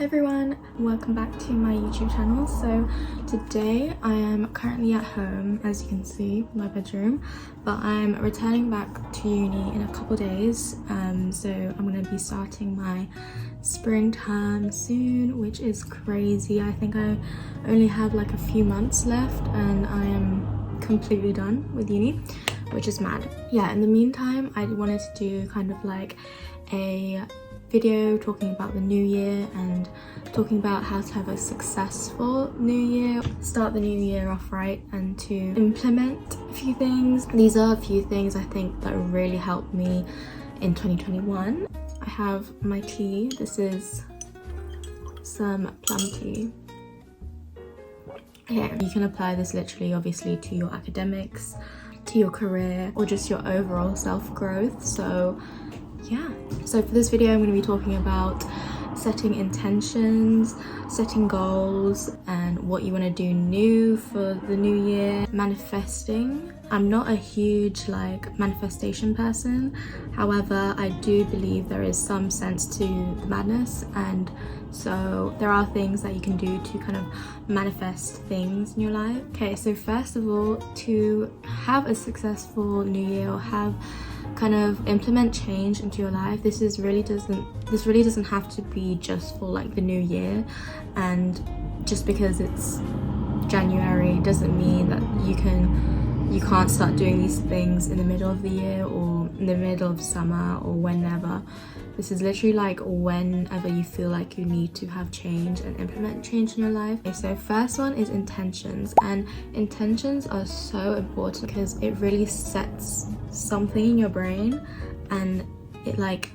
everyone, welcome back to my YouTube channel. So today I am currently at home, as you can see, my bedroom, but I'm returning back to uni in a couple days. So I'm going to be starting my spring term soon, which is crazy. I think I only have like a few months left and I am completely done with uni, which is mad. Yeah, in the meantime I wanted to do kind of like a video talking about the new year and talking about how to have a successful new year, start the new year off right, and to implement a few things. These are a few things I think that really helped me in 2021. I have my tea. This is some plum tea. Yeah, you can apply this literally obviously to your academics, to your career, or just your overall self-growth. So yeah, so for this video I'm going to be talking about setting intentions, setting goals, and what you want to do new for the new year. Manifesting. I'm not a huge manifestation person, however I do believe there is some sense to the madness, and so there are things that you can do to kind of manifest things in your life. Okay, so first of all, to have a successful new year or have kind of implement change into your life, this really doesn't have to be just for like the new year, and just because it's January doesn't mean that you can't start doing these things in the middle of the year or in the middle of summer or whenever. This is literally like whenever you feel like you need to have change and implement change in your life. Okay, so first one is intentions, and intentions are so important because it really sets something in your brain and it like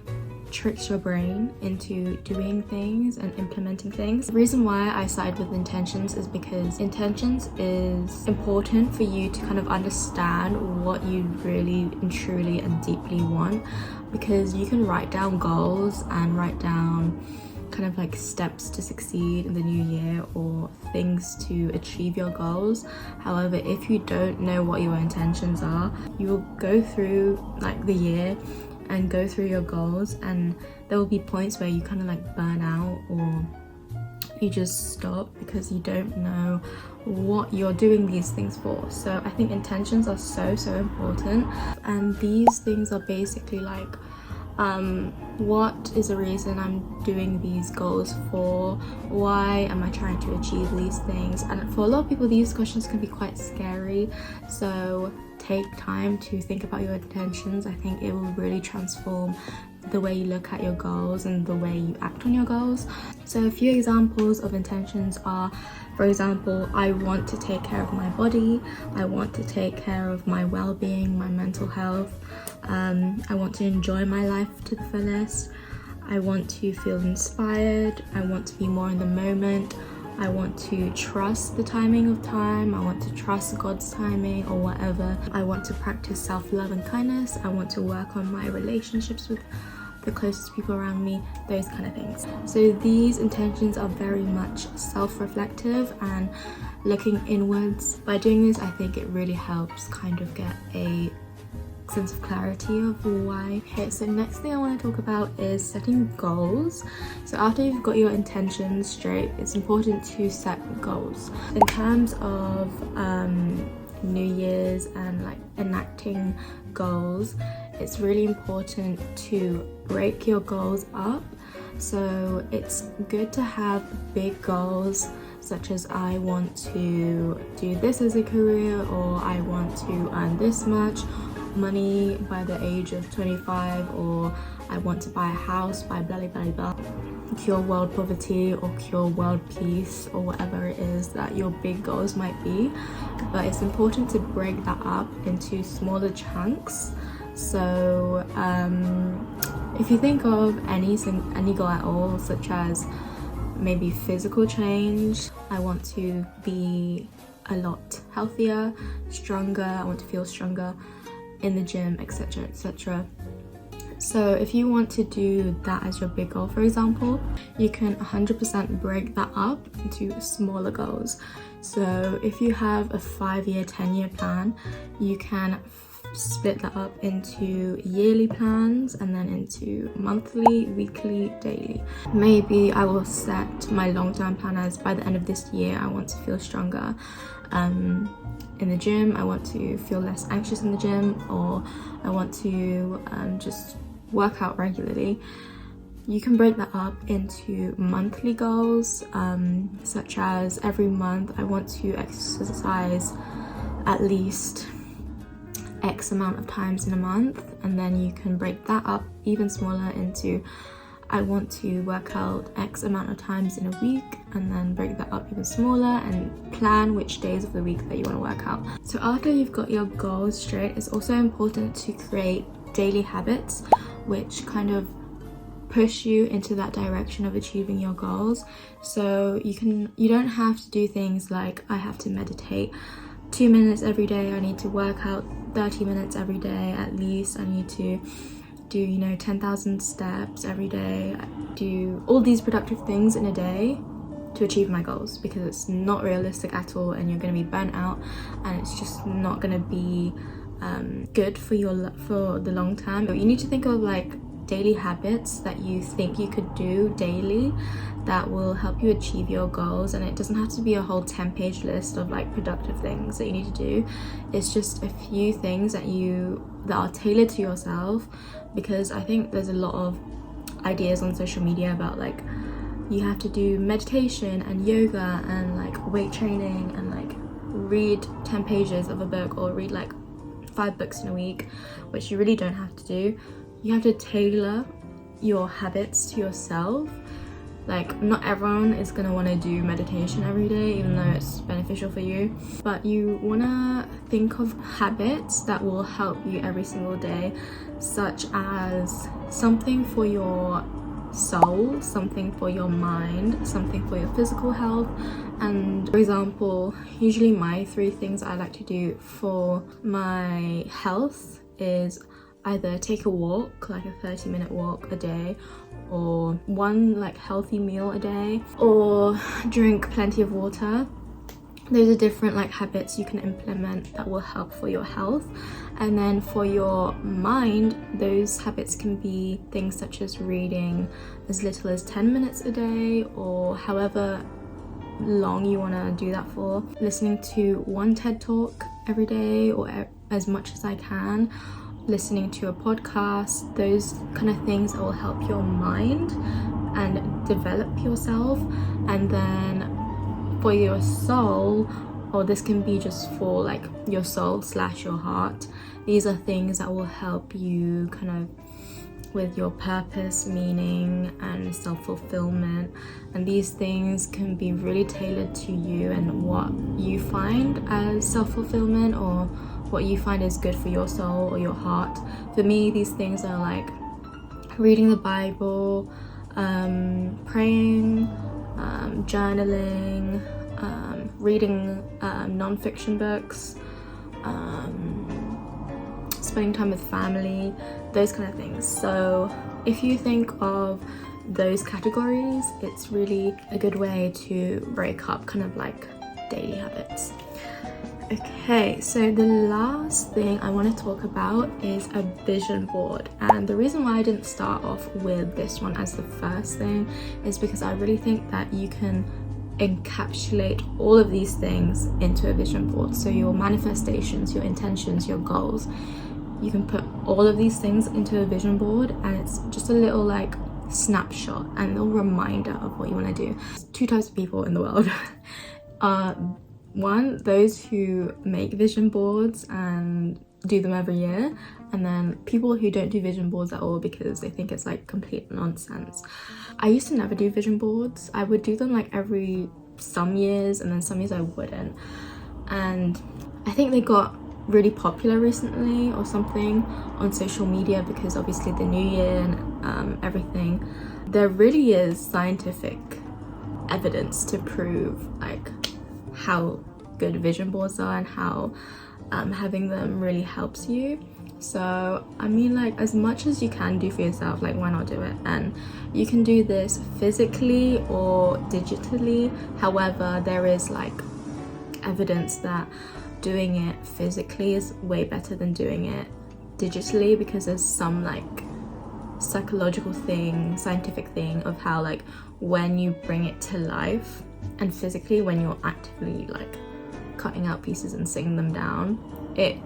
tricks your brain into doing things and implementing things. The reason why I side with intentions is because intentions is important for you to kind of understand what you really and truly and deeply want, because you can write down goals and write down kind of like steps to succeed in the new year or things to achieve your goals. However, if you don't know what your intentions are, you will go through like the year and go through your goals, and there will be points where you kind of like burn out or you just stop because you don't know what you're doing these things for. So I think intentions are so important, and these things are basically like what is the reason I'm doing these goals for? Why am I trying to achieve these things? And for a lot of people these questions can be quite scary, so take time to think about your intentions. I think it will really transform the way you look at your goals and the way you act on your goals. So a few examples of intentions are, for example, I want to take care of my body, I want to take care of my well-being, my mental health, I want to enjoy my life to the fullest, I want to feel inspired, I want to be more in the moment, I want to trust the timing of time, I want to trust God's timing or whatever. I want to practice self-love and kindness, I want to work on my relationships with the closest people around me, those kind of things. So these intentions are very much self-reflective and looking inwards. By doing this, I think it really helps kind of get a sense of clarity of why. Okay, so next thing I want to talk about is setting goals. So after you've got your intentions straight, it's important to set goals. In terms of New Year's and like enacting goals, it's really important to break your goals up. So it's good to have big goals such as I want to do this as a career, or I want to earn this much money by the age of 25, or I want to buy a house by blah blah blah, cure world poverty or cure world peace, or whatever it is that your big goals might be. But it's important to break that up into smaller chunks. So if you think of any goal at all, such as maybe physical change, I want to be a lot healthier, stronger, I want to feel stronger in the gym, etc, etc. So if you want to do that as your big goal, for example, you can 100% break that up into smaller goals. So if you have a 5-year, 10-year plan, you can split that up into yearly plans and then into monthly, weekly, daily. Maybe I will set my long-term plan as by the end of this year I want to feel stronger in the gym, I want to feel less anxious in the gym, or I want to just work out regularly. You can break that up into monthly goals, such as every month I want to exercise at least X amount of times in a month, and then you can break that up even smaller into I want to work out X amount of times in a week, and then break that up even smaller and plan which days of the week that you want to work out. So after you've got your goals straight, it's also important to create daily habits which kind of push you into that direction of achieving your goals. So you don't have to do things like I have to meditate 2 minutes every day, I need to work out 30 minutes every day at least, I need to do 10,000 steps every day, do all these productive things in a day to achieve my goals, because it's not realistic at all and you're going to be burnt out and it's just not going to be good for the long term. You need to think of like daily habits that you think you could do daily that will help you achieve your goals, and it doesn't have to be a whole 10-page list of like productive things that you need to do. It's just a few things that are tailored to yourself, because I think there's a lot of ideas on social media about like you have to do meditation and yoga and like weight training and like read 10 pages of a book or read like 5 books in a week, which you really don't have to do. You have to tailor your habits to yourself. Like, not everyone is gonna want to do meditation every day, even though it's beneficial for you, but you want to think of habits that will help you every single day, such as something for your soul, something for your mind, something for your physical health. And for example, usually my 3 things I like to do for my health is either take a walk, like a 30-minute walk a day, or one like healthy meal a day, or drink plenty of water. Those are different like habits you can implement that will help for your health. And then for your mind, those habits can be things such as reading as little as 10 minutes a day, or however long you want to do that for, listening to one TED talk every day or as much as I can, listening to a podcast, those kind of things that will help your mind and develop yourself. And then for your soul, or this can be just for like your soul / your heart, these are things that will help you kind of with your purpose, meaning and self-fulfillment. And these things can be really tailored to you and what you find as self-fulfillment, or what you find is good for your soul or your heart. For me, these things are like reading the Bible, praying, journaling, reading non-fiction books, spending time with family, those kind of things. So if you think of those categories, it's really a good way to break up kind of like daily habits. Okay, so the last thing I want to talk about is a vision board, and the reason why I didn't start off with this one as the first thing is because I really think that you can encapsulate all of these things into a vision board. So your manifestations, your intentions, your goals, you can put all of these things into a vision board, and it's just a little like snapshot and a little reminder of what you want to do. There's 2 types of people in the world. One, those who make vision boards and do them every year, and then people who don't do vision boards at all because they think it's like complete nonsense. I used to never do vision boards. I would do them like every some years, and then some years I wouldn't. And I think they got really popular recently or something on social media because obviously the new year and everything. There really is scientific evidence to prove like how good vision boards are and how having them really helps you. So I mean, like, as much as you can do for yourself, like, why not do it? And you can do this physically or digitally. However, there is like evidence that doing it physically is way better than doing it digitally, because there's some like psychological thing, scientific thing of how like when you bring it to life and physically, when you're actively like cutting out pieces and sitting them down, it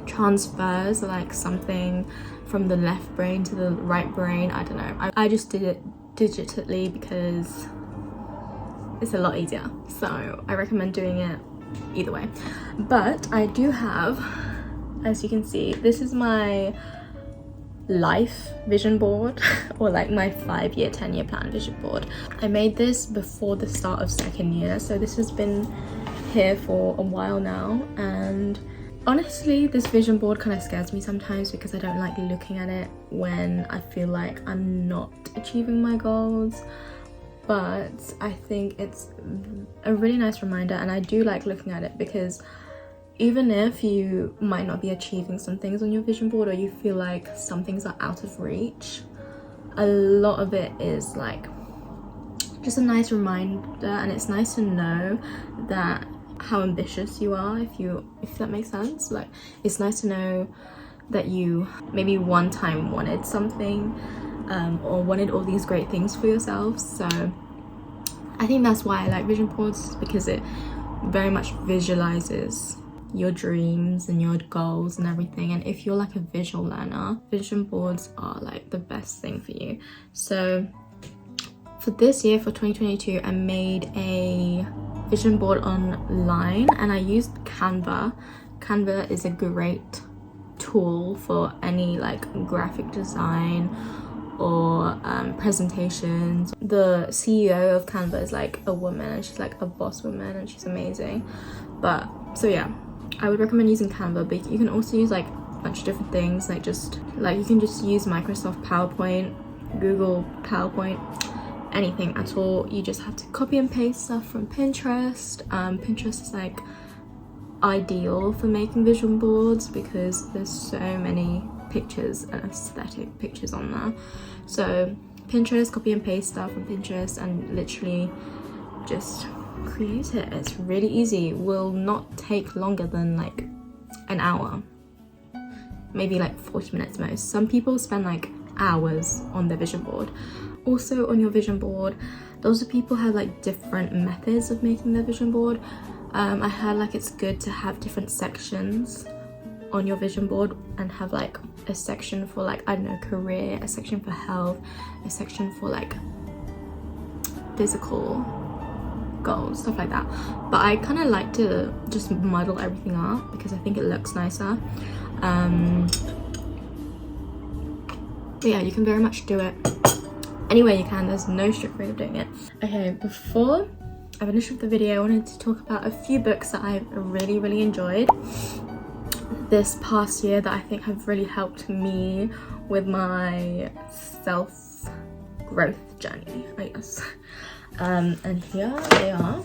transfers like something from the left brain to the right brain. I don't know, I just did it digitally because it's a lot easier, so I recommend doing it either way. But I do have, as you can see, this is my life vision board or like my 5-year 10-year plan vision board. I made this before the start of 2nd year, so this has been here for a while now, and honestly this vision board kind of scares me sometimes because I don't like looking at it when I feel like I'm not achieving my goals. But I think it's a really nice reminder, and I do like looking at it because even if you might not be achieving some things on your vision board, or you feel like some things are out of reach, a lot of it is like just a nice reminder, and it's nice to know that how ambitious you are, if that makes sense. Like, it's nice to know that you maybe one time wanted something, or wanted all these great things for yourself. So I think that's why I like vision boards, because it very much visualizes your dreams and your goals and everything. And if you're like a visual learner, vision boards are like the best thing for you. So for this year, for 2022, I made a vision board online, and I used Canva. Canva is a great tool for any like graphic design or presentations. The CEO of Canva is like a woman, and she's like a boss woman, and she's amazing. But so yeah, I would recommend using Canva, but you can also use like a bunch of different things, like you can just use Microsoft PowerPoint, Google PowerPoint, anything at all. You just have to copy and paste stuff from Pinterest. Pinterest is like ideal for making vision boards because there's so many pictures and aesthetic pictures on there. So Pinterest, copy and paste stuff from Pinterest and literally just create it. It's really easy. Will not take longer than like an hour, maybe like 40 minutes most. Some people spend like hours on their vision board. Also on your vision board, lots of people have like different methods of making their vision board. I heard like it's good to have different sections on your vision board and have like a section for like, I don't know, career, a section for health, a section for like physical goals, stuff like that. But I kind of like to just muddle everything up because I think it looks nicer. But yeah, you can very much do it any way you can. There's no strict way of doing it. Okay, before I finish with the video, I wanted to talk about a few books that I've really enjoyed this past year that I think have really helped me with my self-growth journey, I guess. And here they are.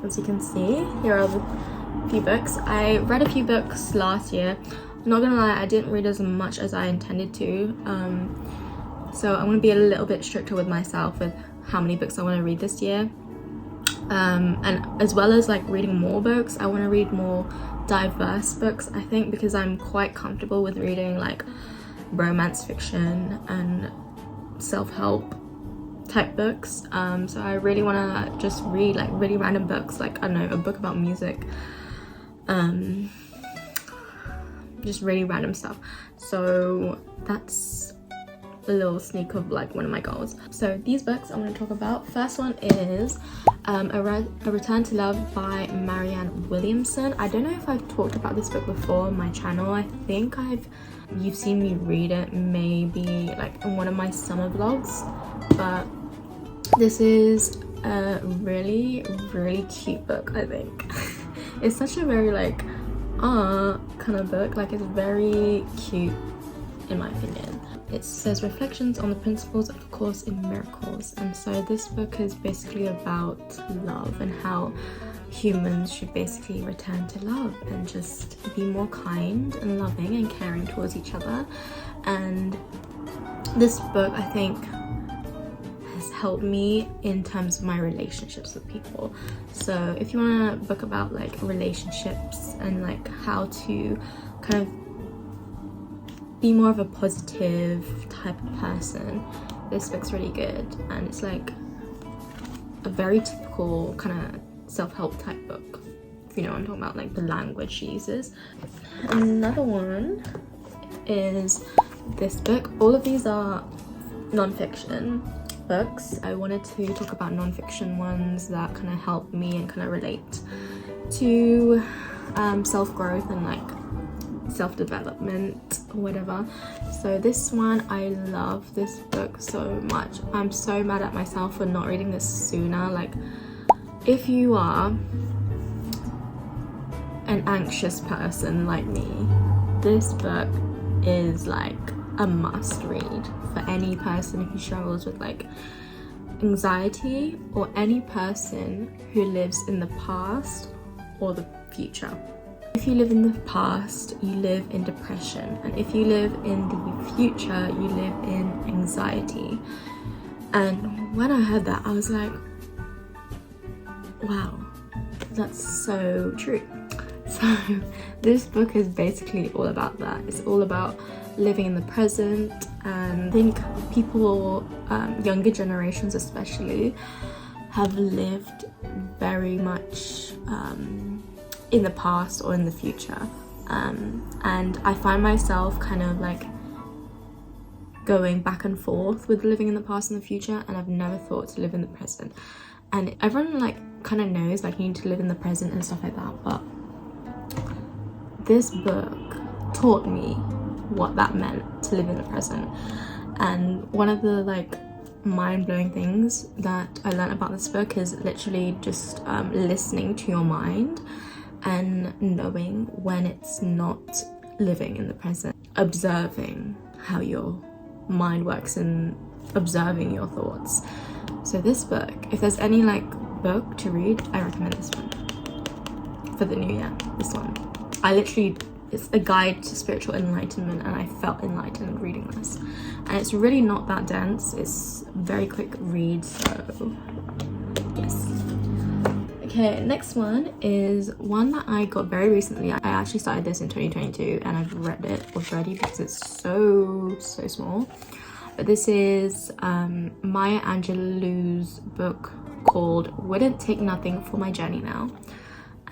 As you can see, here are the few books. I read a few books last year. I'm not gonna lie, I didn't read as much as I intended to. So I'm gonna be a little bit stricter with myself with how many books I want to read this year. And as well as like reading more books, I want to read more diverse books, I think, because I'm quite comfortable with reading like romance fiction and self-help type books. So I really want to just read like really random books, like I don't know, a book about music, just really random stuff. So that's a little sneak of like one of my goals. So these books I want to talk about. First one is A Return to Love by Marianne Williamson. I don't know if I've talked about this book before on my channel. I think you've seen me read it maybe like in one of my summer vlogs, but this is a really cute book, I think. It's such a very like kind of book, like it's very cute in my opinion. It says reflections on the principles of A Course in Miracles, and so this book is basically about love and how humans should basically return to love and just be more kind and loving and caring towards each other. And this book I think has helped me in terms of my relationships with people. So if you want a book about like relationships and like how to kind of be more of a positive type of person, this book's really good. And it's like a very typical kind of self-help type book, if you know what I'm talking about, like the language she uses. Another one is this book. All of these are non-fiction books. I wanted to talk about non-fiction ones that kind of help me and kind of relate to self-growth and like self-development or whatever. So this one, I love this book so much. I'm so mad at myself for not reading this sooner. Like, if you are an anxious person like me, this book is like a must read for any person who struggles with like anxiety, or any person who lives in the past or the future. If you live in the past, you live in depression, and if you live in the future, you live in anxiety. And when I heard that, I was like, wow, that's so true. So this book is basically all about that. It's all about living in the present, and I think people, younger generations especially, have lived very much in the past or in the future, and I find myself kind of like going back and forth with living in the past and the future, and I've never thought to live in the present. And everyone like kind of knows like you need to live in the present and stuff like that, but this book taught me what that meant to live in the present. And one of the like mind-blowing things that I learned about this book is literally just listening to your mind and knowing when it's not living in the present, observing how your mind works and observing your thoughts. So this book, if there's any like book to read, I recommend this one for the new year. This one, it's a guide to spiritual enlightenment, and I felt enlightened reading this. And it's really not that dense, it's a very quick read, so yes. Okay, next one is one that I got very recently. I actually started this in 2022 and I've read it already because it's so small. But this is Maya Angelou's book called Wouldn't Take Nothing for My Journey Now.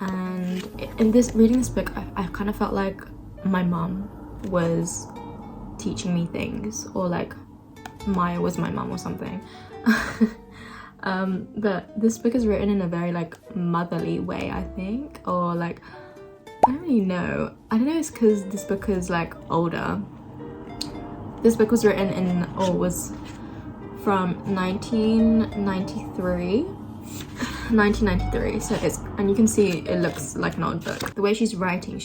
And in reading this book, I kind of felt like my mum was teaching me things, or like Maya was my mum or something. But this book is written in a very like motherly way, I think, or like, I don't really know. I don't know, it's because this book is like older. This book was written in, or was from 1993. So it's, and you can see it looks like an old book. The way she's writing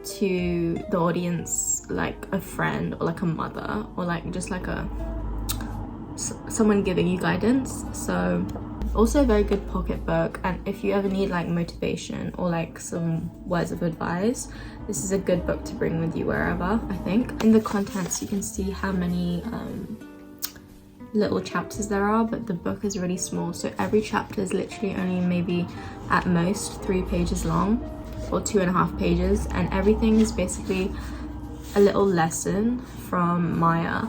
to the audience like a friend or like a mother, or like just like someone giving you guidance. So also a very good pocket book, and if you ever need like motivation or like some words of advice, this is a good book to bring with you wherever. I think in the contents you can see how many little chapters there are, but the book is really small, so every chapter is literally only maybe at most 3 pages long, or 2.5 pages, and everything is basically a little lesson from Maya.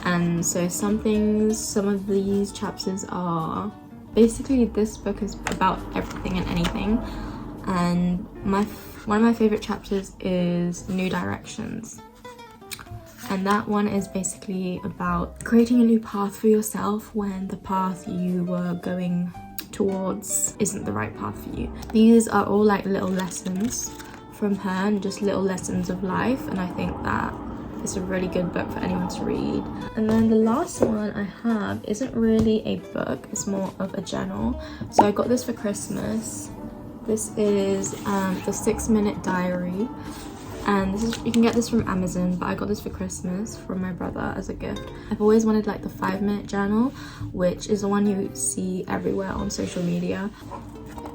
And so some of these chapters are basically, this book is about everything and anything. And one of my favorite chapters is New Directions. And that one is basically about creating a new path for yourself when the path you were going towards isn't the right path for you. These are all like little lessons from her, and just little lessons of life, and I think that it's a really good book for anyone to read. And then the last one I have isn't really a book, it's more of a journal. So I got this for Christmas. This is the 6-minute diary. And this is, you can get this from Amazon, but I got this for Christmas from my brother as a gift. I've always wanted like the 5-minute journal, which is the one you see everywhere on social media.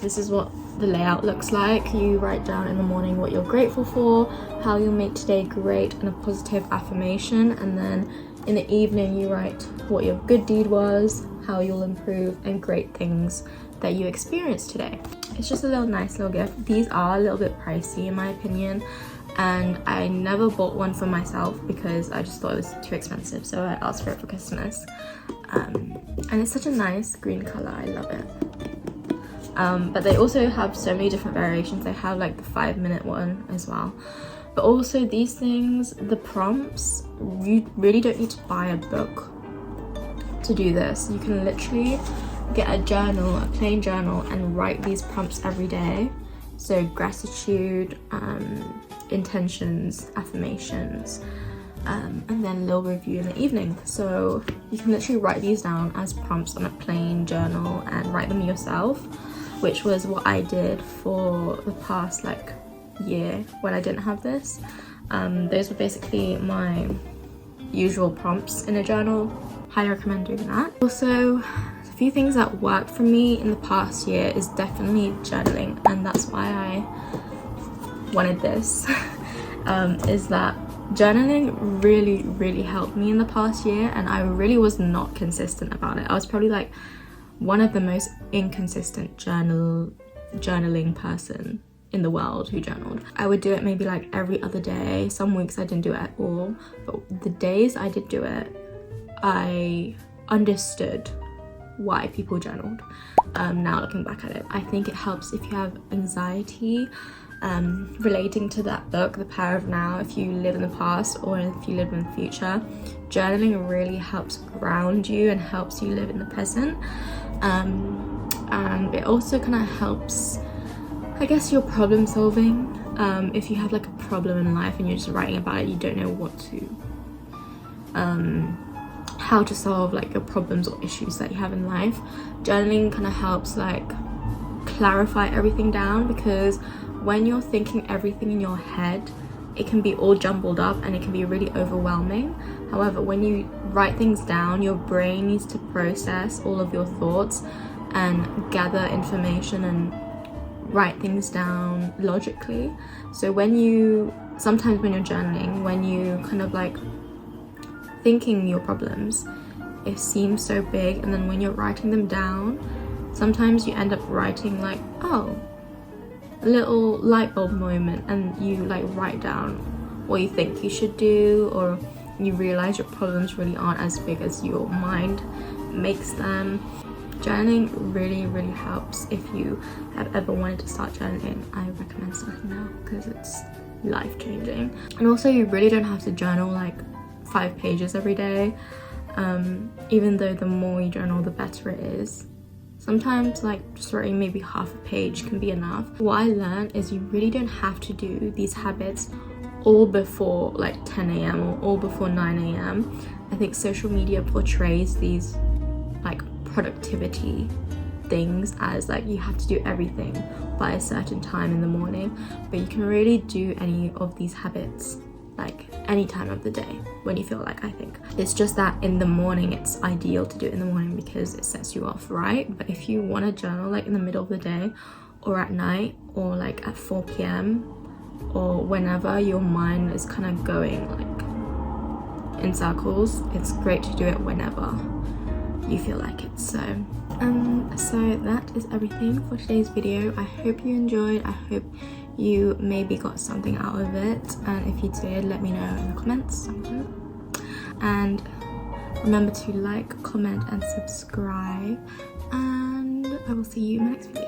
This is what the layout looks like. You write down in the morning what you're grateful for, how you'll make today great, and a positive affirmation, and then In the evening, you write what your good deed was, how you'll improve, and great things that you experienced today. It's just a nice little gift. These are a little bit pricey in my opinion, and I never bought one for myself because I just thought it was too expensive, so I asked for it for Christmas. And it's such a nice green color, I love it. But they also have so many different variations. They have like the 5-minute one as well. But also these things, the prompts, you really don't need to buy a book to do this. You can literally get a journal, a plain journal, and write these prompts every day. So gratitude, intentions, affirmations, and then a little review in the evening. So you can literally write these down as prompts on a plain journal and write them yourself, which was what I did for the past like year when I didn't have this. Those were basically my usual prompts in a journal. Highly recommend doing that. Also, a few things that worked for me in the past year is definitely journaling, and that's why I wanted this. Is that journaling really helped me in the past year, and I really was not consistent about it. I was probably like one of the most inconsistent journaling person in the world who journaled. I would do it maybe like every other day. Some weeks I didn't do it at all, but the days I did do it, I understood why people journaled. Now looking back at it, I think it helps if you have anxiety relating to that book, The Power of Now. If you live in the past or if you live in the future, journaling really helps ground you and helps you live in the present. And it also kind of helps, I guess, your problem solving. If you have like a problem in life and you're just writing about it, you don't know what to how to solve like your problems or issues that you have in life. Journaling kind of helps like clarify everything down, because when you're thinking everything in your head, it can be all jumbled up and it can be really overwhelming. However, when you write things down, your brain needs to process all of your thoughts and gather information and write things down logically. So sometimes when you're journaling, when you kind of like thinking your problems, it seems so big, and then when you're writing them down, sometimes you end up writing like, oh, a little light bulb moment, and you like write down what you think you should do, or you realize your problems really aren't as big as your mind makes them. Journaling really helps. If you have ever wanted to start journaling, I recommend starting now because it's life-changing. And also, you really don't have to journal like 5 pages every day, even though the more you journal, the better it is. Sometimes like just writing maybe half a page can be enough. What I learned is you really don't have to do these habits all before like 10 a.m. or all before 9 a.m. I think social media portrays these like productivity things as like you have to do everything by a certain time in the morning, but you can really do any of these habits like any time of the day when you feel like. I think it's just that in the morning it's ideal to do it in the morning because it sets you off, right? But if you want to journal like in the middle of the day or at night or like at 4 p.m. or whenever your mind is kind of going like in circles, it's great to do it whenever you feel like it. So that is everything for today's video. I hope you enjoyed. I hope you maybe got something out of it, and if you did, let me know in the comments. And remember to like, comment and subscribe, and I will see you in my next video.